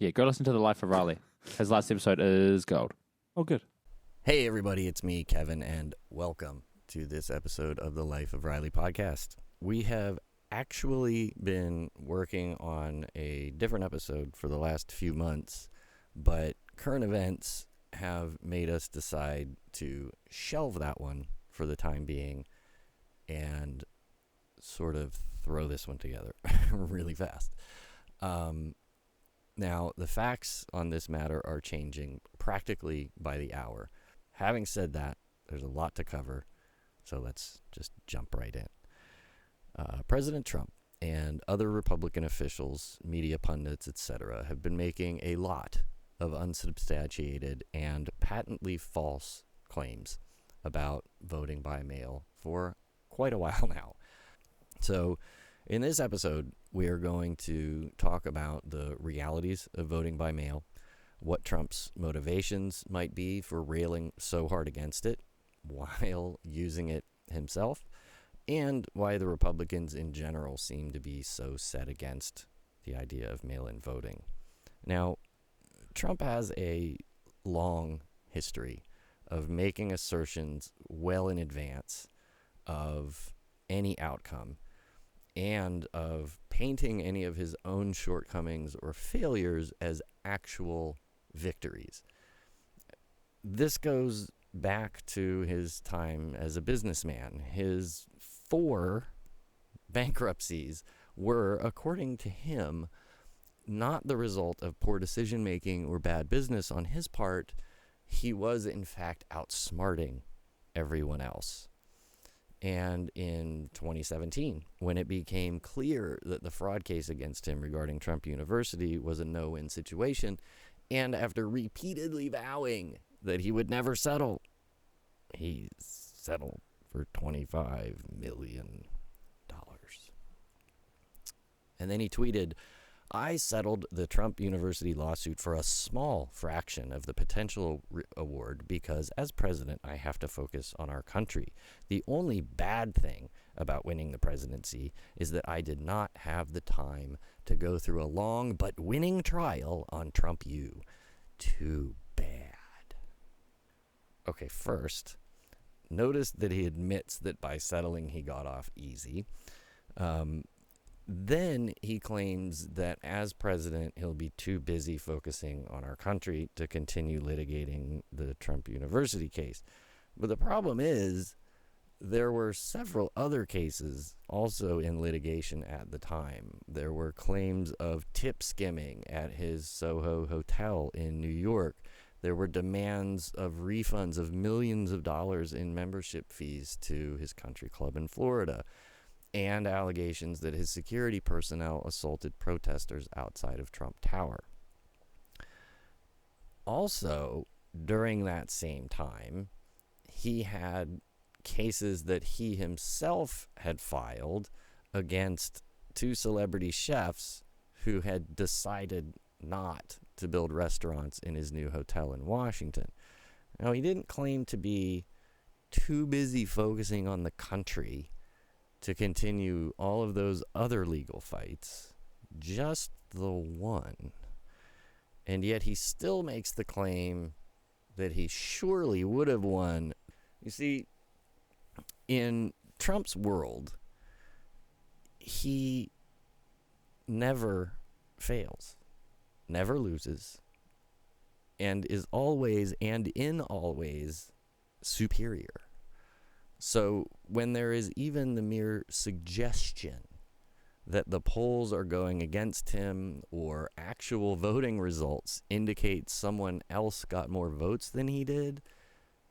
Yeah, go listen to The Life of Riley. His last episode is gold. Oh, good. Hey, everybody, it's me, Kevin, and welcome to this episode of the Life of Riley podcast. We have actually been working on a different episode for the last few months, but current events have made us decide to shelve that one for the time being and sort of throw this one together really fast. Now, the facts on this matter are changing practically by the hour. Having said that, there's a lot to cover, so let's just jump right in. President Trump and other Republican officials, media pundits, etc., have been making a lot of unsubstantiated and patently false claims about voting by mail for quite a while now. So, in this episode, we are going to talk about the realities of voting by mail, what Trump's motivations might be for railing so hard against it while using it himself, and why the Republicans in general seem to be so set against the idea of mail-in voting. Now, Trump has a long history of making assertions well in advance of any outcome and of painting any of his own shortcomings or failures as actual victories. This goes back to his time as a businessman. His 4 bankruptcies were, according to him, not the result of poor decision-making or bad business on his part. He was, in fact, outsmarting everyone else. And in 2017, when it became clear that the fraud case against him regarding Trump University was a no-win situation, and after repeatedly vowing that he would never settle, he settled for $25 million. And then he tweeted, "I settled the Trump University lawsuit for a small fraction of the potential award because as president, I have to focus on our country. The only bad thing about winning the presidency is that I did not have the time to go through a long but winning trial on Trump U. Too bad." Okay, first, notice that he admits that by settling he got off easy. Then he claims that as president, he'll be too busy focusing on our country to continue litigating the Trump University case. But the problem is, there were several other cases also in litigation at the time. There were claims of tip skimming at his Soho hotel in New York. There were demands of refunds of millions of dollars in membership fees to his country club in Florida, and allegations that his security personnel assaulted protesters outside of Trump Tower. Also, during that same time, he had cases that he himself had filed against 2 celebrity chefs who had decided not to build restaurants in his new hotel in Washington. Now, he didn't claim to be too busy focusing on the country to continue all of those other legal fights, just the one. And yet he still makes the claim that he surely would have won. You see, in Trump's world, he never fails, never loses, and is always and in always superior. So when there is even the mere suggestion that the polls are going against him or actual voting results indicate someone else got more votes than he did,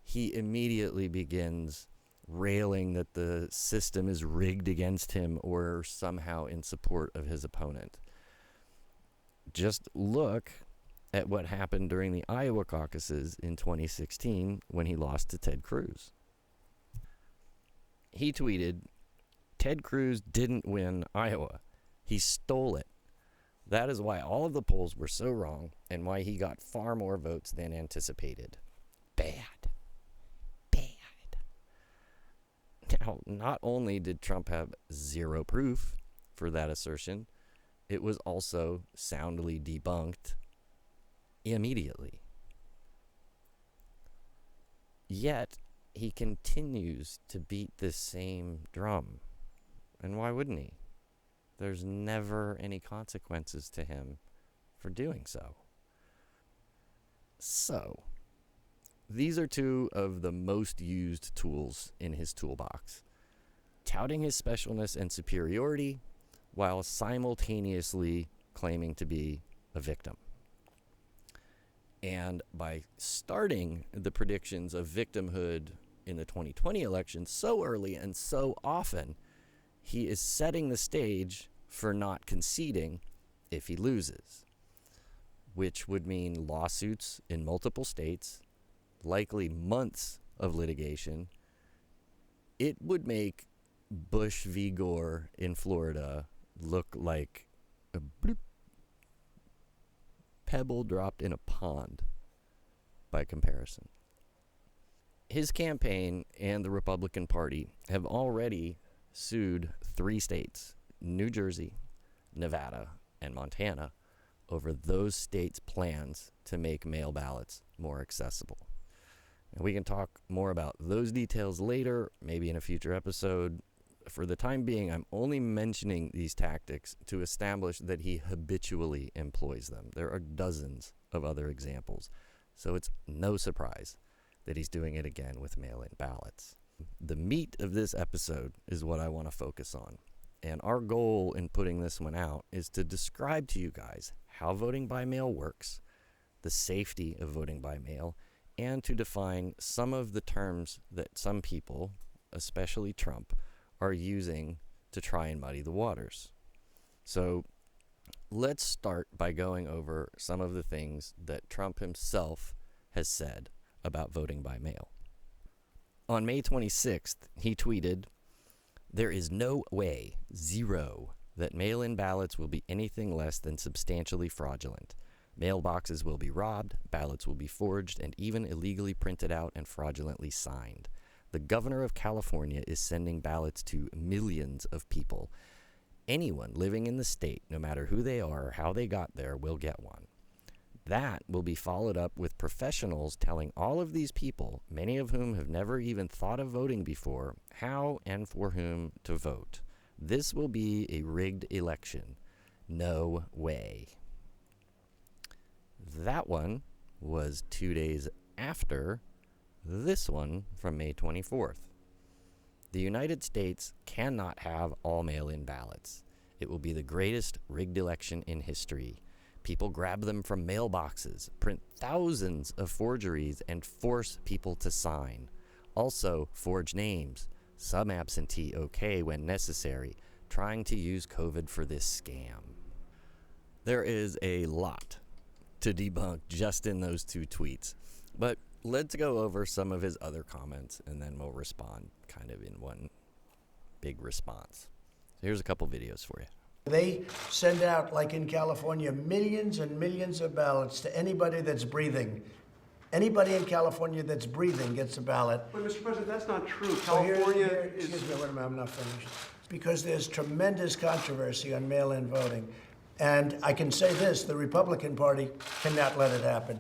he immediately begins railing that the system is rigged against him or somehow in support of his opponent. Just look at what happened during the Iowa caucuses in 2016 when he lost to Ted Cruz. He tweeted, "Ted Cruz didn't win Iowa. He stole it. That is why all of the polls were so wrong and why he got far more votes than anticipated." Bad. Now, not only did Trump have zero proof for that assertion, it was also soundly debunked immediately. Yet, he continues to beat this same drum. And why wouldn't he? There's never any consequences to him for doing so. So, these are two of the most used tools in his toolbox. Touting his specialness and superiority while simultaneously claiming to be a victim. And by starting the predictions of victimhood in the 2020 election so early and so often, he is setting the stage for not conceding if he loses, which would mean lawsuits in multiple states, likely months of litigation. It would make Bush v. Gore in Florida look like a bloop pebble dropped in a pond by comparison. His campaign and the Republican Party have already sued 3 states, New Jersey, Nevada, and Montana, over those states' plans to make mail ballots more accessible. And we can talk more about those details later, maybe in a future episode. For the time being, I'm only mentioning these tactics to establish that he habitually employs them. There are dozens of other examples, so it's no surprise that he's doing it again with mail-in ballots. The meat of this episode is what I want to focus on, and our goal in putting this one out is to describe to you guys how voting by mail works, the safety of voting by mail, and to define some of the terms that some people, especially Trump, are using to try and muddy the waters. So let's start by going over some of the things that Trump himself has said about voting by mail. On May 26th, he tweeted, "There is no way, zero, that mail-in ballots will be anything less than substantially fraudulent. Mailboxes will be robbed, ballots will be forged, and even illegally printed out and fraudulently signed. The governor of California is sending ballots to millions of people. Anyone living in the state, no matter who they are or how they got there, will get one. That will be followed up with professionals telling all of these people, many of whom have never even thought of voting before, how and for whom to vote. This will be a rigged election. No way." That one was 2 days after this one from May 24th. "The United States cannot have all mail-in ballots. It will be the greatest rigged election in history. People grab them from mailboxes, print thousands of forgeries, and force people to sign. Also, forge names, some absentee okay when necessary, trying to use COVID for this scam." There is a lot to debunk just in those 2 tweets, but let's go over some of his other comments, and then we'll respond kind of in one big response. So here's a couple videos for you. They send out, like in California, millions and millions of ballots to anybody that's breathing. Anybody in California that's breathing gets a ballot. But, Mr. President, that's not true. Well, California excuse me, wait a minute, I'm not finished. Because there's tremendous controversy on mail-in voting. And I can say this, the Republican Party cannot let it happen.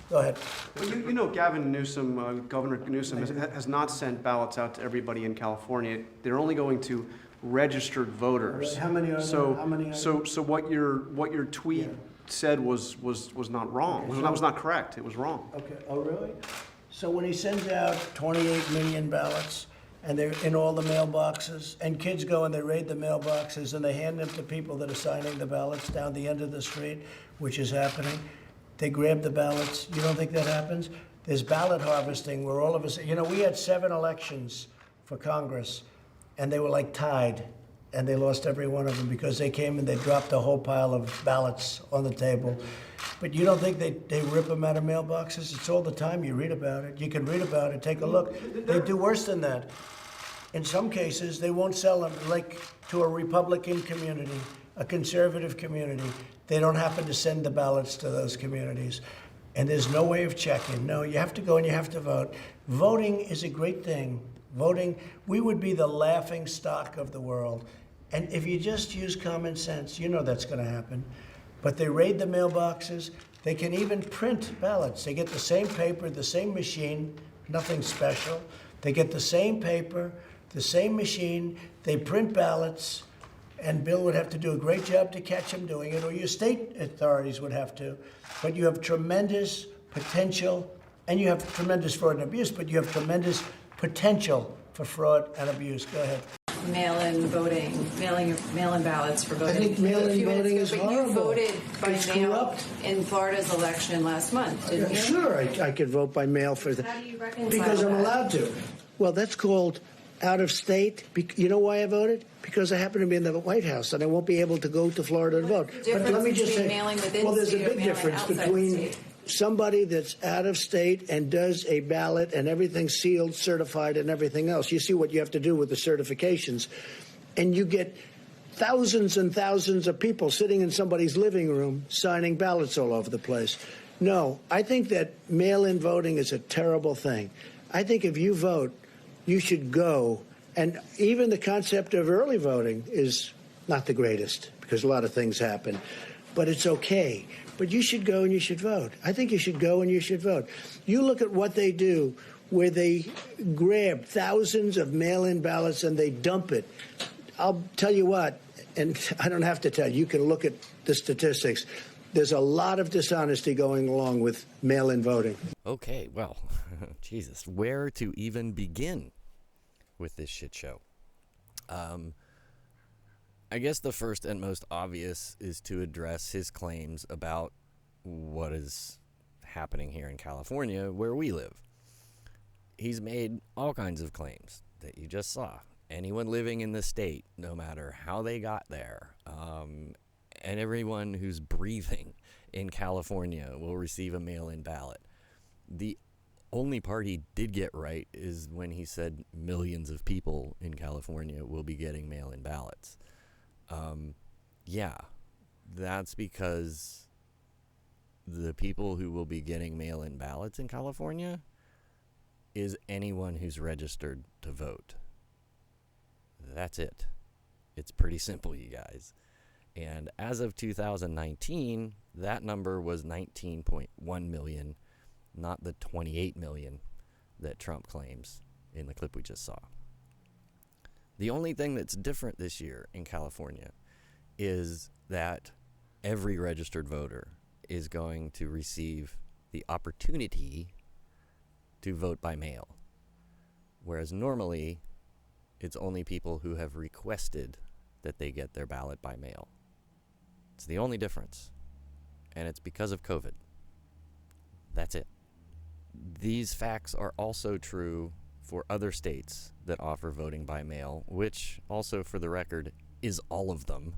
Go ahead. Well, you know Gavin Newsom, Governor Newsom, has not sent ballots out to everybody in California. They're only going to registered voters. How many are So, there? How many are so what your tweet said was not wrong. Okay, That was not correct. It was wrong. Okay, oh, really? So when he sends out 28 million ballots, and they're in all the mailboxes, and kids go and they raid the mailboxes, and they hand them to people that are signing the ballots down the end of the street, which is happening. They grab the ballots. You don't think that happens? There's ballot harvesting where all of us, we had 7 elections for Congress, and they were like tied, and they lost every one of them because they came and they dropped a whole pile of ballots on the table. But you don't think they rip them out of mailboxes? It's all the time. You read about it. You can read about it. Take a look. They do worse than that. In some cases, they won't sell them, like to a Republican community, a conservative community. They don't happen to send the ballots to those communities. And there's no way of checking. No, you have to go and you have to vote. Voting is a great thing. Voting, we would be the laughing stock of the world. And if you just use common sense, you know that's going to happen. but they raid the mailboxes. They can even print ballots. They get the same paper, the same machine, nothing special. They get the same paper, the same machine. They print ballots, and Bill would have to do a great job to catch him doing it, or your state authorities would have to. But you have tremendous potential, and you have tremendous fraud and abuse, but you have tremendous potential for fraud and abuse. Go ahead. Mail-in voting, mail-in ballots for voting. I think mail-in voting is but horrible. You voted by It's mail corrupt. in Florida's election last month, didn't you? Sure, I could vote by mail for that. How do you reconcile Because I'm that? allowed to. Well, that's called out of state. You know why I voted? Because I happen to be in the White House, and I won't be able to go to Florida to vote. What's the difference between mailing within well, there's a state or big mailing difference outside between state? somebody that's out of state and does a ballot and everything sealed, certified, and everything else. You see what you have to do with the certifications. And you get thousands and thousands of people sitting in somebody's living room signing ballots all over the place. No, I think that mail-in voting is a terrible thing. I think if you vote, you should go. And even the concept of early voting is not the greatest because a lot of things happen. But it's okay. But you should go and you should vote. I think you should go and you should vote. You look at what they do, where they grab thousands of mail-in ballots and they dump it. I'll tell you what, and I don't have to tell you, you can look at the statistics. There's a lot of dishonesty going along with mail-in voting. Okay, well, Jesus, where to even begin with this shit show? I guess the first and most obvious is to address his claims about what is happening here in California, where we live. He's made all kinds of claims that you just saw. Anyone living in the state, no matter how they got there, and everyone who's breathing in California will receive a mail-in ballot. The only part he did get right is when he said millions of people in California will be getting mail-in ballots. Yeah, that's because the people who will be getting mail-in ballots in California is anyone who's registered to vote. That's it. It's pretty simple, you guys. And as of 2019, that number was 19.1 million, not the 28 million that Trump claims in the clip we just saw. The only thing that's different this year in California is that every registered voter is going to receive the opportunity to vote by mail, whereas normally it's only people who have requested that they get their ballot by mail. It's the only difference, and it's because of COVID. That's it. These facts are also true for other states that offer voting by mail, which also, for the record, is all of them.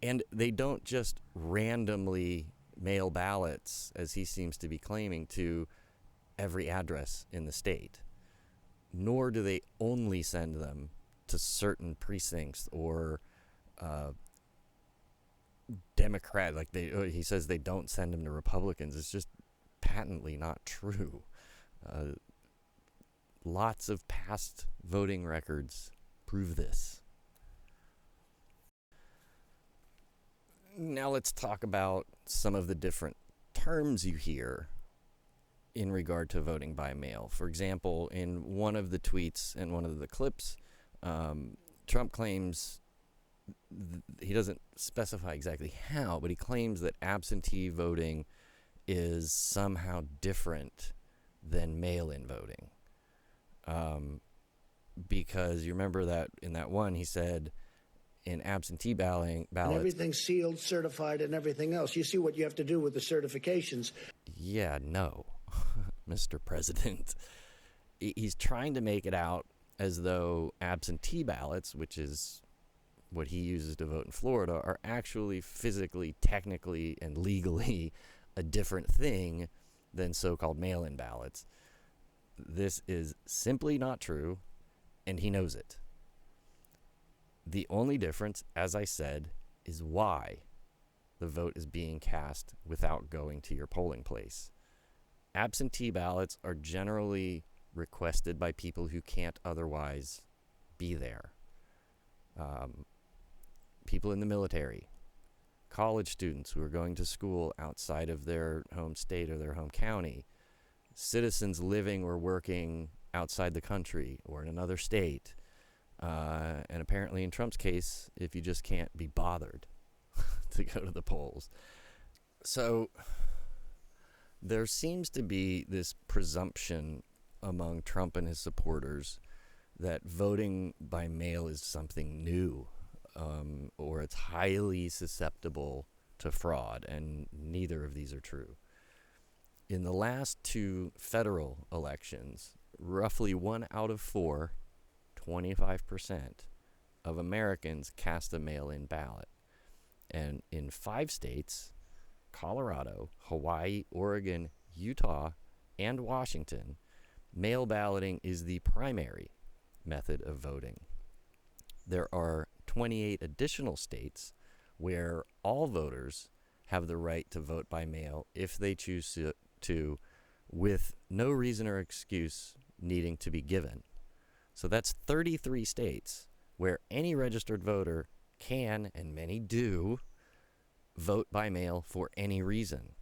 And they don't just randomly mail ballots, as he seems to be claiming, to every address in the state. Nor do they only send them to certain precincts or Democrat. Like he says they don't send them to Republicans. It's just patently not true. Lots of past voting records prove this. Now let's talk about some of the different terms you hear in regard to voting by mail. For example, in one of the tweets and one of the clips, Trump claims, he doesn't specify exactly how, but he claims that absentee voting is somehow different than mail-in voting. Because you remember that in that one, he said in absentee ballots, And everything's sealed, certified, and everything else. You see what you have to do with the certifications. Yeah, no, Mr. President. He's trying to make it out as though absentee ballots, which is what he uses to vote in Florida, are actually physically, technically, and legally a different thing than so-called mail-in ballots. This is simply not true, and he knows it. The only difference, as I said, is why the vote is being cast without going to your polling place. Absentee ballots are generally requested by people who can't otherwise be there. People in the military, college students who are going to school outside of their home state or their home county, citizens living or working outside the country or in another state, and apparently in Trump's case, if you just can't be bothered to go to the polls. So there seems to be this presumption among Trump and his supporters that voting by mail is something new, or it's highly susceptible to fraud, and neither of these are true. In the last 2 federal elections, roughly 1 out of 4, 25% of Americans cast a mail-in ballot. And in 5 states, Colorado, Hawaii, Oregon, Utah, and Washington, mail balloting is the primary method of voting. There are 28 additional states where all voters have the right to vote by mail if they choose to, with no reason or excuse needing to be given. So that's 33 states where any registered voter can, and many do, vote by mail for any reason.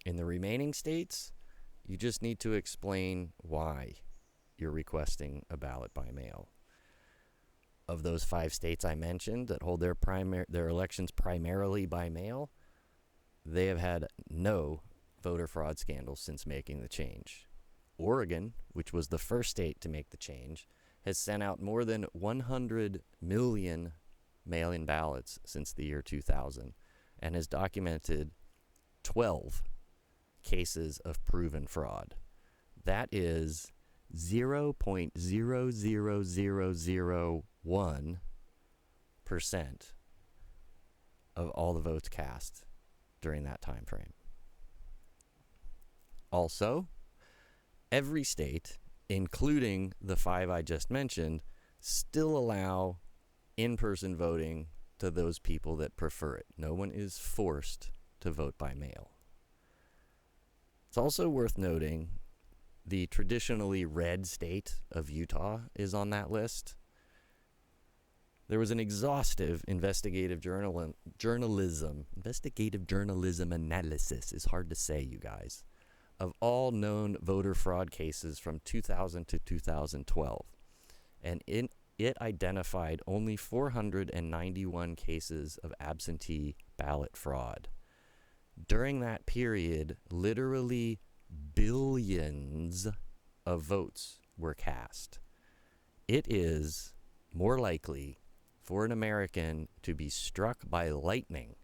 In the remaining states, you just need to explain why you're requesting a ballot by mail. Of those 5 states I mentioned that hold their elections primarily by mail, they have had no voter fraud scandals since making the change. Oregon, which was the first state to make the change, has sent out more than 100 million mail-in ballots since the year 2000 and has documented 12 cases of proven fraud. That is 0.00001% of all the votes cast during that time frame. Also, every state, including the 5 I just mentioned, still allow in-person voting to those people that prefer it. No one is forced to vote by mail. It's also worth noting the traditionally red state of Utah is on that list. There was an exhaustive investigative journalism analysis, is hard to say, you guys, of all known voter fraud cases from 2000 to 2012. And it identified only 491 cases of absentee ballot fraud. During that period, literally billions of votes were cast. It is more likely for an American to be struck by lightning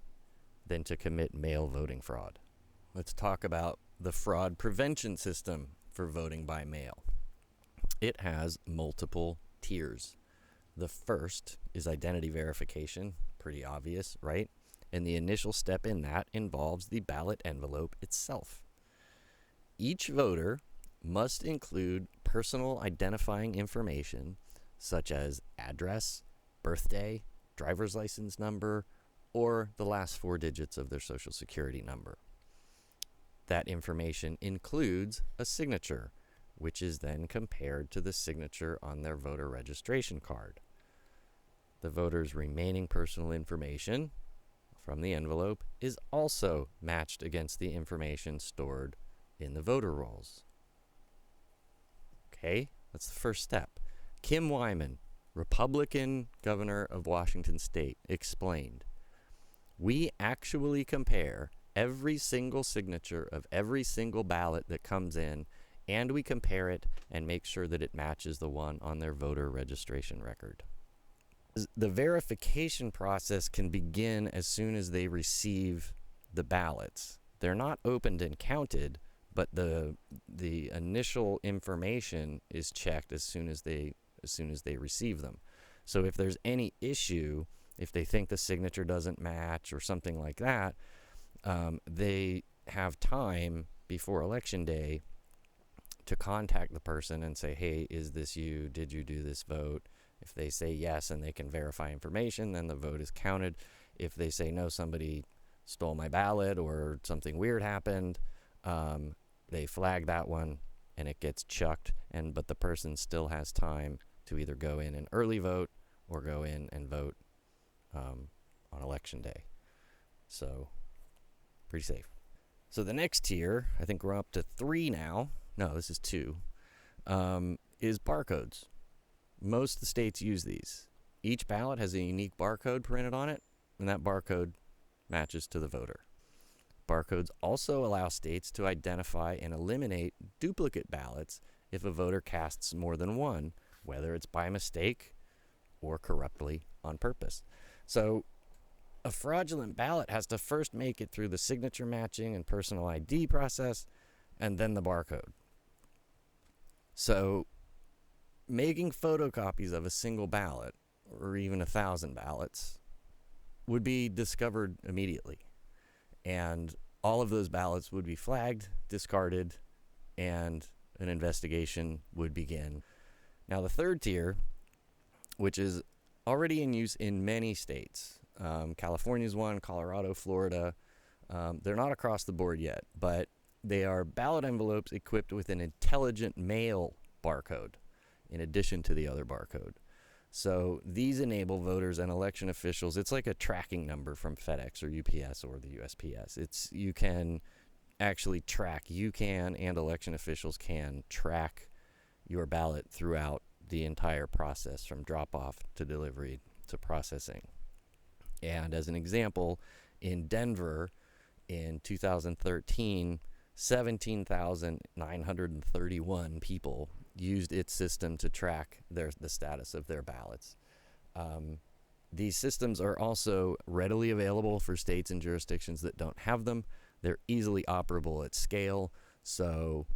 than to commit mail voting fraud. Let's talk about the fraud prevention system for voting by mail. It has multiple tiers. The first is identity verification, pretty obvious, right? And the initial step in that involves the ballot envelope itself. Each voter must include personal identifying information such as address, birthday, driver's license number, or the last 4 digits of their social security number. That information includes a signature, which is then compared to the signature on their voter registration card. The voter's remaining personal information from the envelope is also matched against the information stored in the voter rolls. Okay, that's the first step. Kim Wyman, Republican governor of Washington State, explained, "We actually compare every single signature of every single ballot that comes in, and we compare it and make sure that it matches the one on their voter registration record." The verification process can begin as soon as they receive the ballots. They're not opened and counted, but the initial information is checked as soon as they receive them. So if there's any issue, if they think the signature doesn't match or something like that, they have time before Election Day to contact the person and say, hey, is this you? Did you do this vote? If they say yes and they can verify information, then the vote is counted. If they say no, somebody stole my ballot or something weird happened, they flag that one and it gets chucked. But the person still has time to either go in and early vote or go in and vote on Election Day. So, pretty safe. So the next tier, I think we're up to 3 now. No, this is 2, is barcodes. Most of the states use these. Each ballot has a unique barcode printed on it, and that barcode matches to the voter. Barcodes also allow states to identify and eliminate duplicate ballots if a voter casts more than one, whether it's by mistake or corruptly on purpose. So a fraudulent ballot has to first make it through the signature matching and personal ID process, and then the barcode. So making photocopies of a single ballot, or even 1,000 ballots, would be discovered immediately. And all of those ballots would be flagged, discarded, and an investigation would begin. Now, the third tier, which is already in use in many states, California's one, Colorado, Florida, they're not across the board yet, but they are ballot envelopes equipped with an intelligent mail barcode in addition to the other barcode. So these enable voters and election officials. It's like a tracking number from FedEx or UPS or the USPS. You can actually track. You can, and election officials can track your ballot throughout the entire process, from drop-off to delivery to processing. And as an example, in Denver in 2013, 17,931 people used its system to track the status of their ballots. These systems are also readily available for states and jurisdictions that don't have them. They're easily operable at scale. So,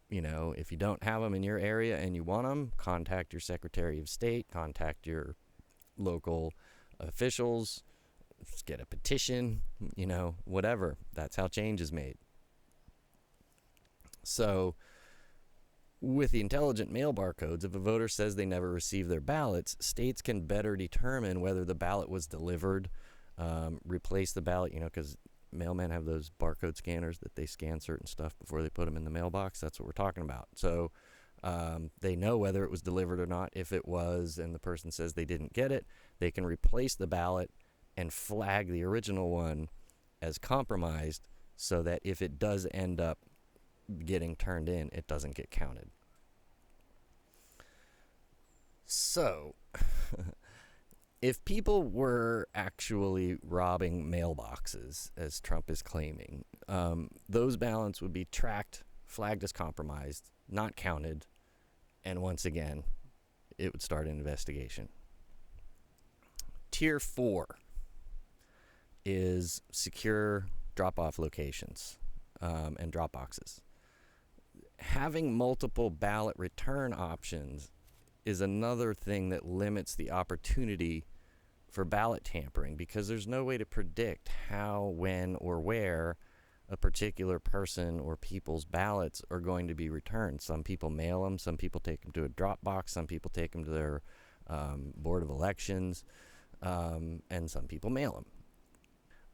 if you don't have them in your area and you want them, contact your Secretary of State, contact your local officials, get a petition, whatever. That's how change is made. So, with the intelligent mail barcodes, if a voter says they never received their ballots, states can better determine whether the ballot was delivered, replace the ballot, because mailmen have those barcode scanners that they scan certain stuff before they put them in the mailbox. That's what we're talking about. So they know whether it was delivered or not. If it was and the person says they didn't get it, they can replace the ballot and flag the original one as compromised, so that if it does end up getting turned in, it doesn't get counted. So, if people were actually robbing mailboxes, as Trump is claiming, those ballots would be tracked, flagged as compromised, not counted, and once again, it would start an investigation. Tier 4 is secure drop-off locations and drop boxes. Having multiple ballot return options is another thing that limits the opportunity for ballot tampering, because there's no way to predict how, when, or where a particular person or people's ballots are going to be returned. Some people mail them, some people take them to a drop box, some people take them to their Board of Elections, and some people mail them.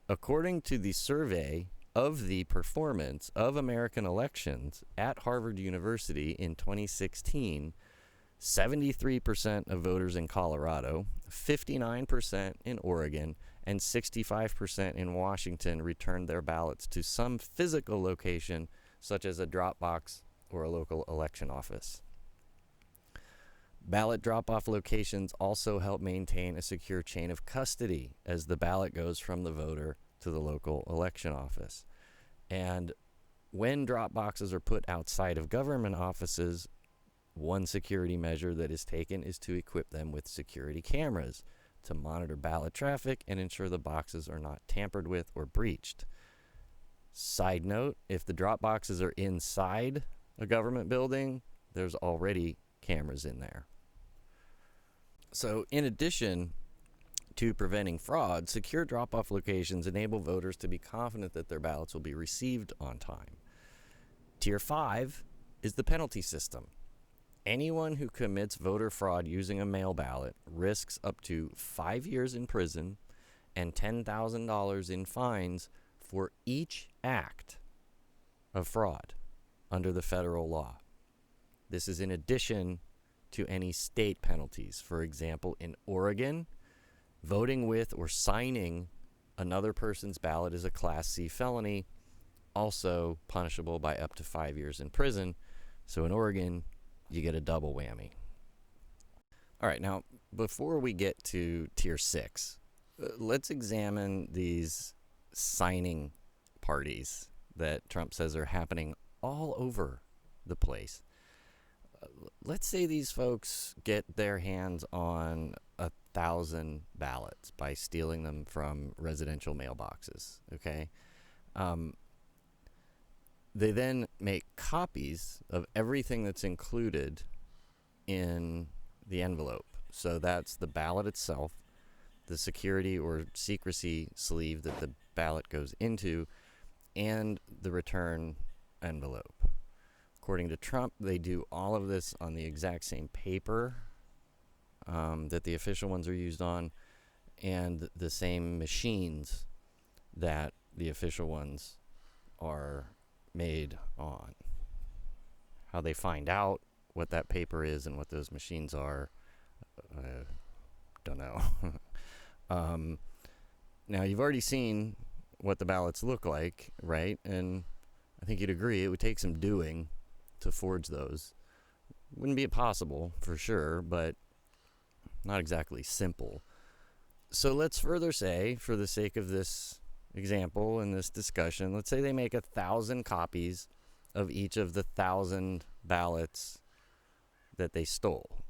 According to the survey of the performance of American elections at Harvard University in 2016, 73% of voters in Colorado, 59% in Oregon, and 65% in Washington returned their ballots to some physical location, such as a drop box or a local election office. Ballot drop-off locations also help maintain a secure chain of custody as the ballot goes from the voter to the local election office. And when drop boxes are put outside of government offices, one security measure that is taken is to equip them with security cameras to monitor ballot traffic and ensure the boxes are not tampered with or breached. Side note, if the drop boxes are inside a government building, there's already cameras in there. So in addition to preventing fraud, secure drop-off locations enable voters to be confident that their ballots will be received on time. Tier 5 is the penalty system. Anyone who commits voter fraud using a mail ballot risks up to 5 years in prison and $10,000 in fines for each act of fraud under the federal law. This is in addition to any state penalties. For example, in Oregon, voting with or signing another person's ballot is a Class C felony, also punishable by up to 5 years in prison. So in Oregon, you get a double whammy. All right, now, before we get to Tier 6, let's examine these signing parties that Trump says are happening all over the place. Let's say these folks get their hands on 1,000 ballots by stealing them from residential mailboxes, okay? They then make copies of everything that's included in the envelope. So that's the ballot itself, the security or secrecy sleeve that the ballot goes into, and the return envelope. According to Trump, they do all of this on the exact same paper that the official ones are used on, and the same machines that the official ones are made on. How they find out what that paper is and what those machines are, don't know. Now, you've already seen what the ballots look like, right? And I think you'd agree it would take some doing to forge those. Wouldn't be impossible, for sure, but not exactly simple. So let's further say, for the sake of this example and this discussion, let's say they make 1,000 copies of each of the 1,000 ballots that they stole.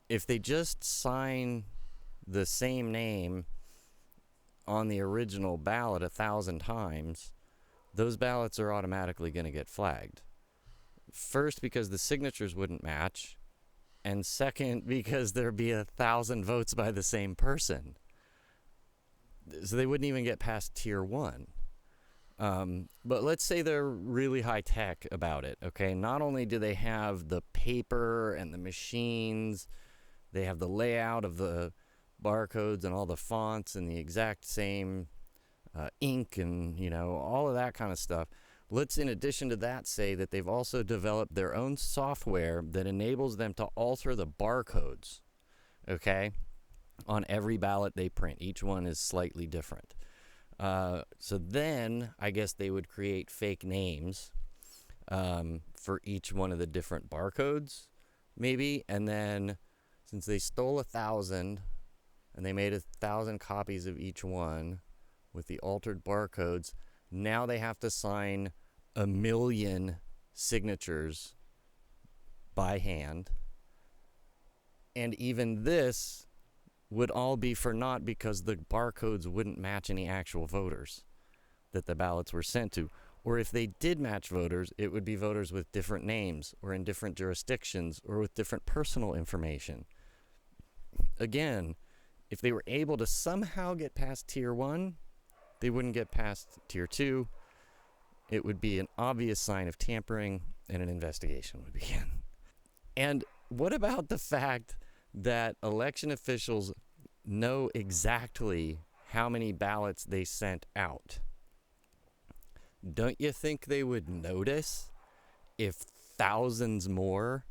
If they just sign the same name on the original ballot 1,000 times, those ballots are automatically going to get flagged. First, because the signatures wouldn't match, and second, because there'd be 1,000 votes by the same person. So they wouldn't even get past Tier 1. But let's say they're really high tech about it, okay? Not only do they have the paper and the machines, they have the layout of the barcodes and all the fonts and the exact same ink and, all of that kind of stuff. Let's, in addition to that, say that they've also developed their own software that enables them to alter the barcodes, okay, on every ballot they print. Each one is slightly different. So then I guess they would create fake names for each one of the different barcodes, maybe. And then since they stole 1,000 and they made 1,000 copies of each one with the altered barcodes, now they have to sign 1 million signatures by hand. And even this would all be for naught because the barcodes wouldn't match any actual voters that the ballots were sent to. Or if they did match voters, it would be voters with different names or in different jurisdictions or with different personal information. Again, if they were able to somehow get past Tier 1, they wouldn't get past Tier 2. It would be an obvious sign of tampering and an investigation would begin. And what about the fact that election officials know exactly how many ballots they sent out? Don't you think they would notice if thousands more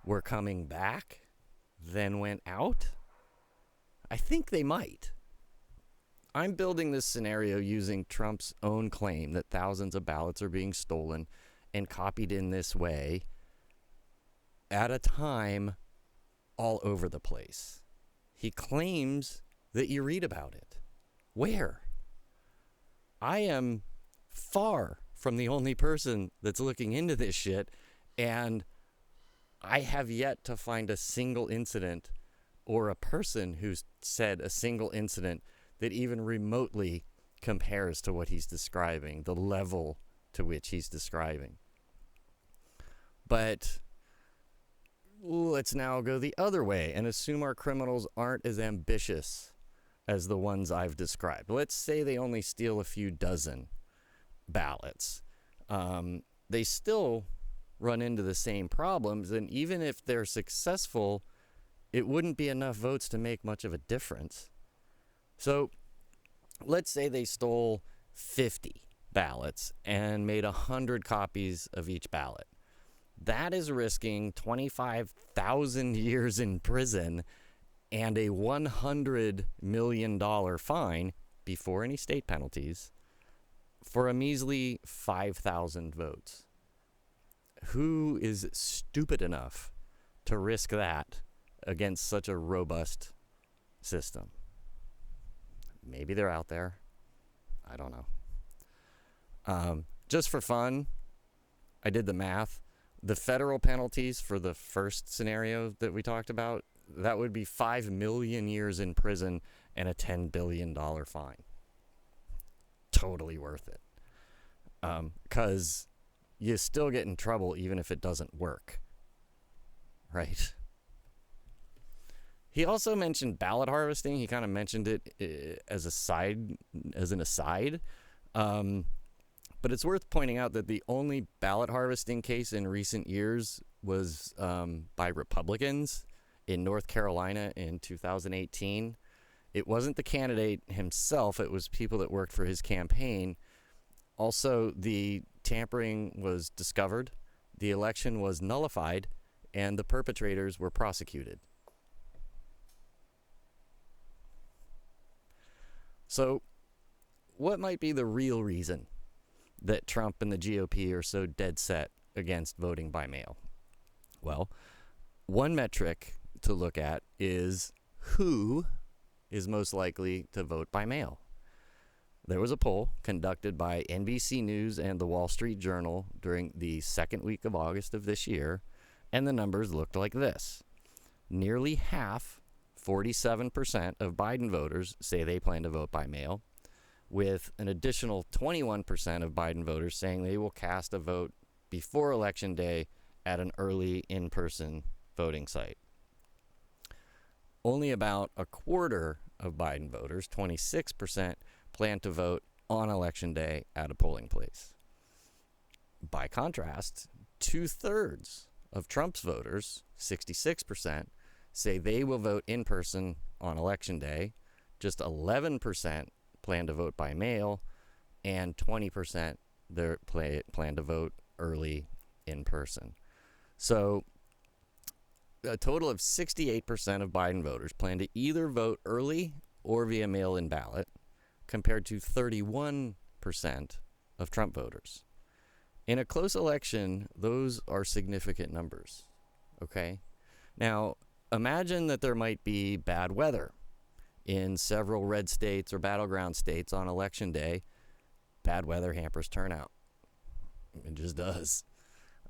were coming back than went out? I think they might. I'm building this scenario using Trump's own claim that thousands of ballots are being stolen and copied in this way at a time all over the place. He claims that you read about it. Where? I am far from the only person that's looking into this shit, and I have yet to find a single incident or a person who's said a single incident that even remotely compares to what he's describing, the level to which he's describing. But let's now go the other way and assume our criminals aren't as ambitious as the ones I've described. Let's say they only steal a few dozen ballots. They still run into the same problems, and even if they're successful, it wouldn't be enough votes to make much of a difference. So let's say they stole 50 ballots and made 100 copies of each ballot. That is risking 25,000 years in prison and a $100 million fine before any state penalties for a measly 5,000 votes. Who is stupid enough to risk that against such a robust system? Maybe they're out there. I don't know. Just for fun, I did the math. The federal penalties for the first scenario that we talked about, that would be 5 million years in prison and a $10 billion fine. Totally worth it. Because you still get in trouble even if it doesn't work. Right? He also mentioned ballot harvesting. He kind of mentioned it as an aside. But it's worth pointing out that the only ballot harvesting case in recent years was by Republicans in North Carolina in 2018. It wasn't the candidate himself. It was people that worked for his campaign. Also, the tampering was discovered, the election was nullified, and the perpetrators were prosecuted. So, what might be the real reason that Trump and the GOP are so dead set against voting by mail? Well, one metric to look at is who is most likely to vote by mail. There was a poll conducted by NBC News and the Wall Street Journal during the second week of August of this year, and the numbers looked like this. Nearly half, 47% of Biden voters say they plan to vote by mail, with an additional 21% of Biden voters saying they will cast a vote before Election Day at an early in-person voting site. Only about a quarter of Biden voters, 26%, plan to vote on Election Day at a polling place. By contrast, 2/3 of Trump's voters, 66%, say they will vote in person on Election Day. Just 11% plan to vote by mail, and 20% plan to vote early in person. So a total of 68% of Biden voters plan to either vote early or via mail-in ballot, compared to 31% of Trump voters. In a close election, those are significant numbers, okay? Now, imagine that there might be bad weather in several red states or battleground states on Election Day. Bad weather hampers turnout. It just does.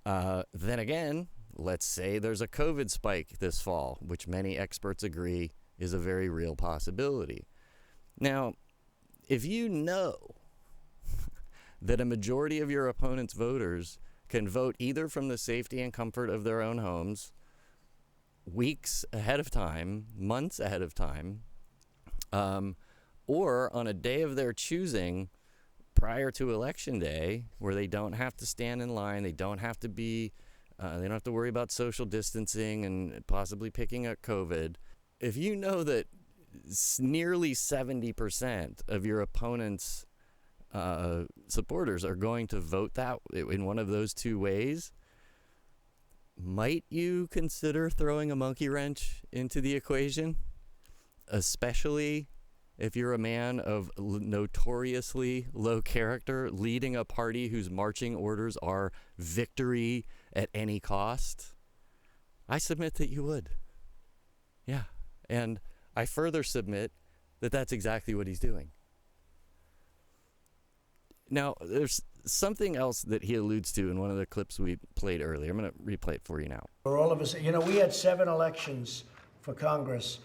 Then again, let's say there's a COVID spike this fall, which many experts agree is a very real possibility. Now, if you know that a majority of your opponent's voters can vote either from the safety and comfort of their own homes, weeks ahead of time, months ahead of time, or on a day of their choosing prior to Election Day, where they don't have to stand in line, they don't have to worry about social distancing and possibly picking up COVID. If you know that nearly 70% of your opponent's supporters are going to vote that in one of those two ways, might you consider throwing a monkey wrench into the equation? Especially if you're a man of notoriously low character, leading a party whose marching orders are victory at any cost? I submit that you would. Yeah. And I further submit that that's exactly what he's doing. Now, there's something else that he alludes to in one of the clips we played earlier. I'm going to replay it for you now. For all of us, we had 7 elections for Congress,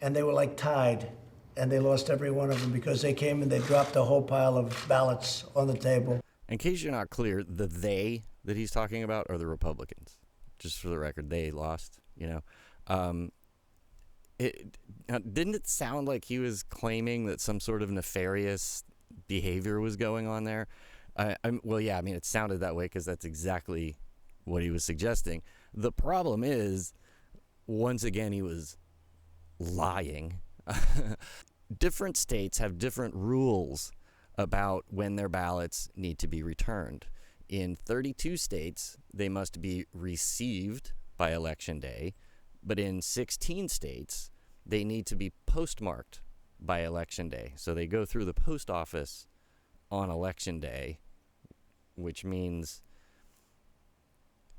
and they were like tied, and they lost every one of them because they came and they dropped a whole pile of ballots on the table. In case you're not clear, the they that he's talking about are the Republicans. Just for the record, they lost, Didn't it sound like he was claiming that some sort of nefarious behavior was going on there? It sounded that way because that's exactly what he was suggesting. The problem is, once again, he was lying. Different states have different rules about when their ballots need to be returned. In 32 states, they must be received by Election Day, but in 16 states, they need to be postmarked by Election Day. So they go through the post office on Election Day, which means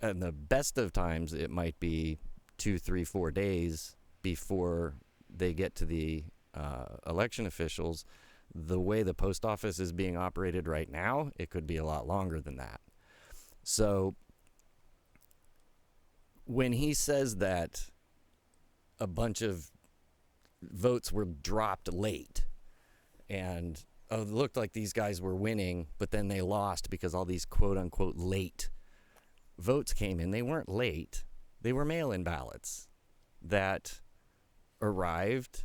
in the best of times it might be 2, 3, 4 days before they get to the election officials. The way the post office is being operated right now, it could be a lot longer than that. So when he says that a bunch of votes were dropped late and it looked like these guys were winning, but then they lost because all these quote-unquote late votes came in. They weren't late. They were mail-in ballots that arrived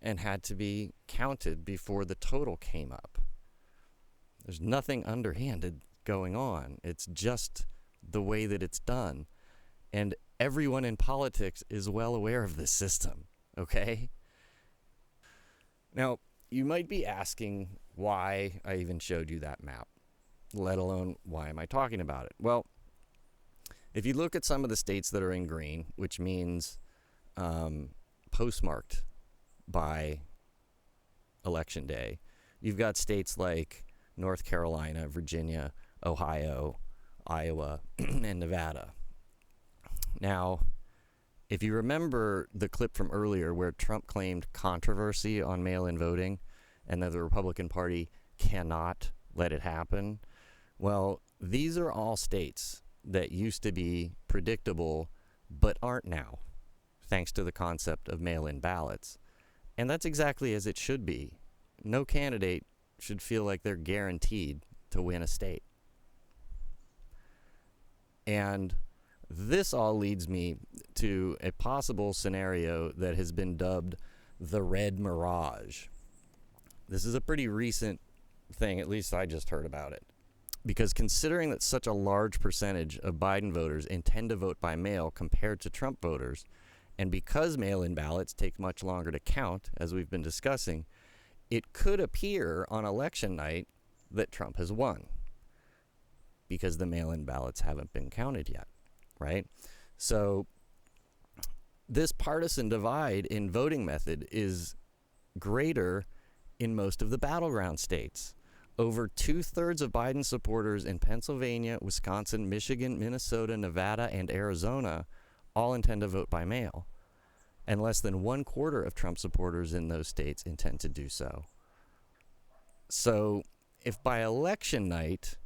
and had to be counted before the total came up. There's nothing underhanded going on. It's just the way that it's done. And everyone in politics is well aware of this system, okay? Now, you might be asking why I even showed you that map, let alone why am I talking about it? Well, if you look at some of the states that are in green, which means postmarked by Election Day, you've got states like North Carolina, Virginia, Ohio, Iowa, and Nevada. Now, if you remember the clip from earlier where Trump claimed controversy on mail-in voting and that the Republican Party cannot let it happen, well, these are all states that used to be predictable but aren't now, thanks to the concept of mail-in ballots. And that's exactly as it should be. No candidate should feel like they're guaranteed to win a state. And this all leads me to a possible scenario that has been dubbed the Red Mirage. This is a pretty recent thing, at least I just heard about it. Because considering that such a large percentage of Biden voters intend to vote by mail compared to Trump voters, and because mail-in ballots take much longer to count, as we've been discussing, it could appear on election night that Trump has won because the mail-in ballots haven't been counted yet, right? So this partisan divide in voting method is greater in most of the battleground states. Over 2/3 of Biden supporters in Pennsylvania, Wisconsin, Michigan, Minnesota, Nevada, and Arizona all intend to vote by mail, and less than 1/4 of Trump supporters in those states intend to do so. So if by election night,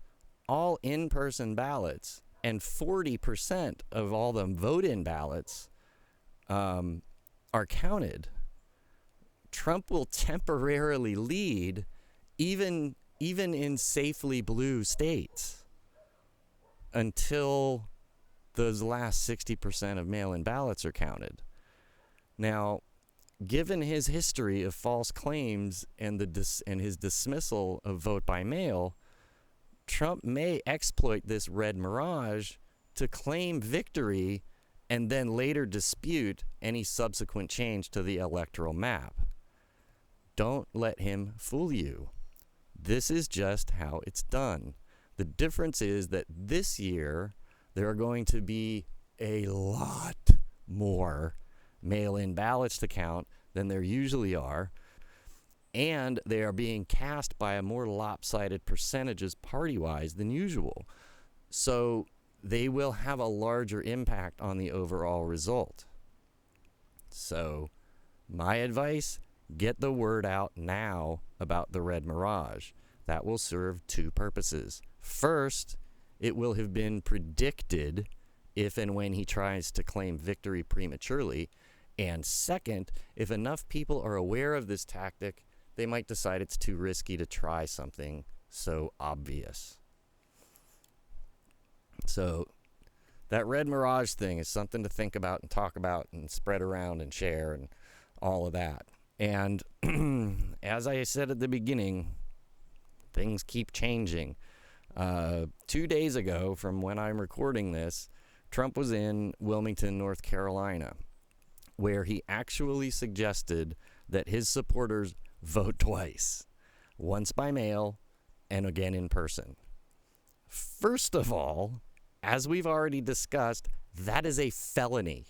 all in-person ballots and 40% of all the vote-in ballots are counted, Trump will temporarily lead even in safely blue states until those last 60% of mail-in ballots are counted. Now, given his history of false claims and his dismissal of vote by mail, Trump may exploit this Red Mirage to claim victory and then later dispute any subsequent change to the electoral map. Don't let him fool you. This is just how it's done. The difference is that this year there are going to be a lot more mail-in ballots to count than there usually are, and they are being cast by a more lopsided percentages party-wise than usual. So they will have a larger impact on the overall result. So my advice, get the word out now about the Red Mirage. That will serve two purposes. First, it will have been predicted if and when he tries to claim victory prematurely. And second, if enough people are aware of this tactic, they might decide it's too risky to try something so obvious. So that Red Mirage thing is something to think about and talk about and spread around and share and all of that. And as I said at the beginning, things keep changing. 2 days ago from when I'm recording this, Trump was in Wilmington, North Carolina, where he actually suggested that his supporters vote twice, once by mail and again in person. First of all, as we've already discussed, that is a felony.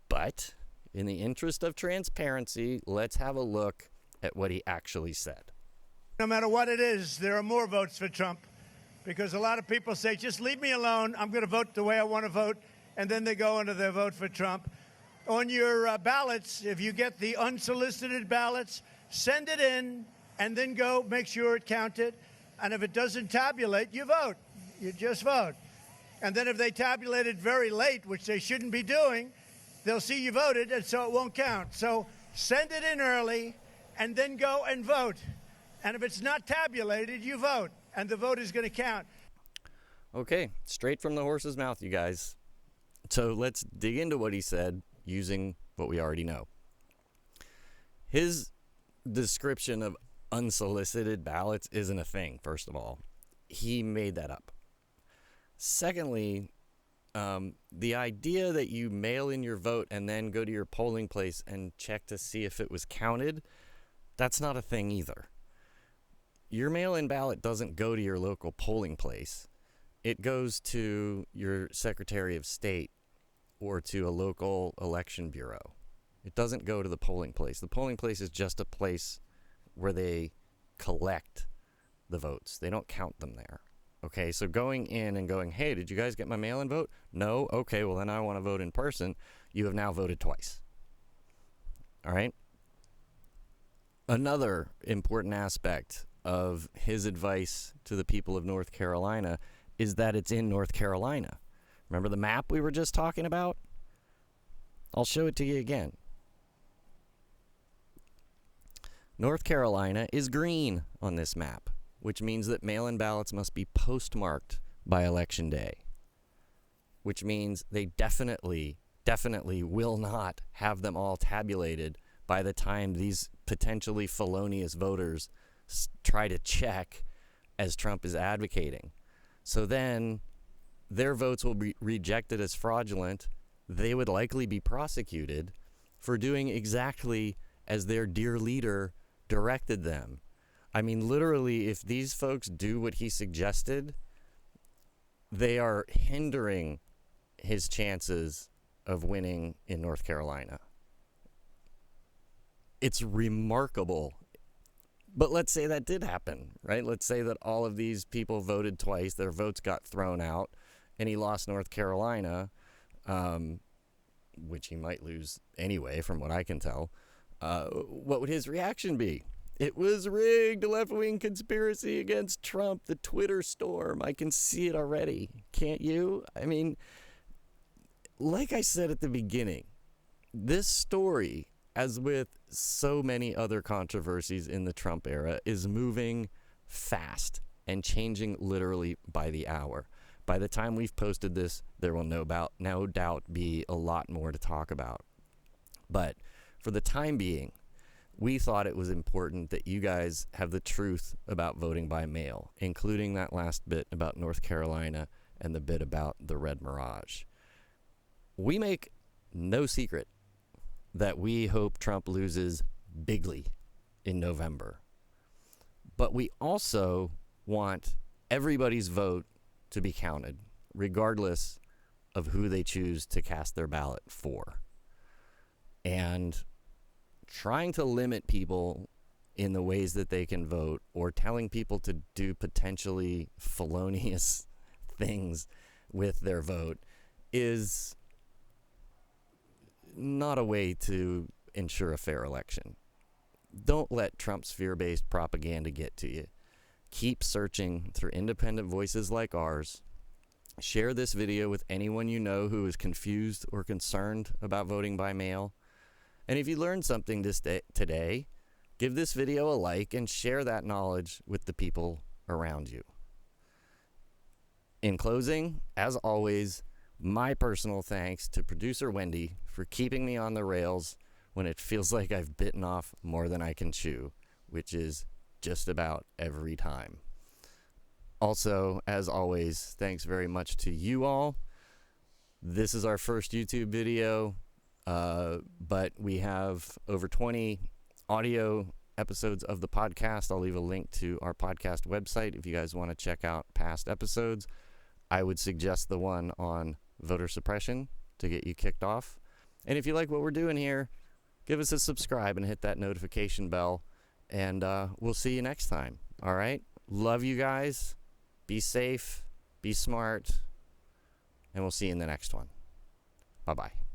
But in the interest of transparency, let's have a look at what he actually said. No matter what it is, there are more votes for Trump because a lot of people say, just leave me alone. I'm going to vote the way I want to vote. And then they go into their vote for Trump. On your ballots, if you get the unsolicited ballots, send it in and then go make sure it counted. And if it doesn't tabulate, you vote. You just vote. And then if they tabulate it very late, which they shouldn't be doing, they'll see you voted, and so it won't count. So send it in early and then go and vote. And if it's not tabulated, you vote, and the vote is going to count. Okay, straight from the horse's mouth, you guys. So let's dig into what he said using what we already know. His description of unsolicited ballots isn't a thing, first of all. He made that up. Secondly, the idea that you mail in your vote and then go to your polling place and check to see if it was counted, that's not a thing either. Your mail-in ballot doesn't go to your local polling place. It goes to your Secretary of State or to a local election bureau. It doesn't go to the polling place. The polling place is just a place where they collect the votes. They don't count them there. Okay, so going in and going, hey, did you guys get my mail-in vote? No? Okay, well then I want to vote in person. You have now voted twice. All right? Another important aspect of his advice to the people of North Carolina is that it's in North Carolina. Remember the map we were just talking about? I'll show it to you again. North Carolina is green on this map, which means that mail-in ballots must be postmarked by Election Day, which means they definitely will not have them all tabulated by the time these potentially felonious voters try to check as Trump is advocating. So then their votes will be rejected as fraudulent. They would likely be prosecuted for doing exactly as their dear leader directed them. I mean, literally, if these folks do what he suggested, they are hindering his chances of winning in North Carolina. It's remarkable. But let's say that did happen, right? Let's say that all of these people voted twice, their votes got thrown out, and he lost North Carolina, which he might lose anyway, from what I can tell. What would his reaction be? It was rigged, left-wing conspiracy against Trump, the Twitter storm. I can see it already. Can't you? I mean, like I said at the beginning, this story, as with so many other controversies in the Trump era, is moving fast and changing literally by the hour. By the time we've posted this, there will no doubt be a lot more to talk about. But for the time being, we thought it was important that you guys have the truth about voting by mail, including that last bit about North Carolina and the bit about the Red Mirage. We make no secret that we hope Trump loses bigly in November. But we also want everybody's vote to be counted, regardless of who they choose to cast their ballot for. And trying to limit people in the ways that they can vote, or telling people to do potentially felonious things with their vote, is not a way to ensure a fair election. Don't let Trump's fear-based propaganda get to you. Keep searching through independent voices like ours. Share this video with anyone you know who is confused or concerned about voting by mail. And if you learned something today, give this video a like and share that knowledge with the people around you. In closing, as always, my personal thanks to producer Wendy for keeping me on the rails when it feels like I've bitten off more than I can chew, which is just about every time. Also, as always, thanks very much to you all. This is our first YouTube video, but we have over 20 audio episodes of the podcast. I'll leave a link to our podcast website if you guys want to check out past episodes. I would suggest the one on voter suppression to get you kicked off. And if you like what we're doing here, give us a subscribe and hit that notification bell. And we'll see you next time. All right? Love you guys. Be safe. Be smart. And we'll see you in the next one. Bye-bye.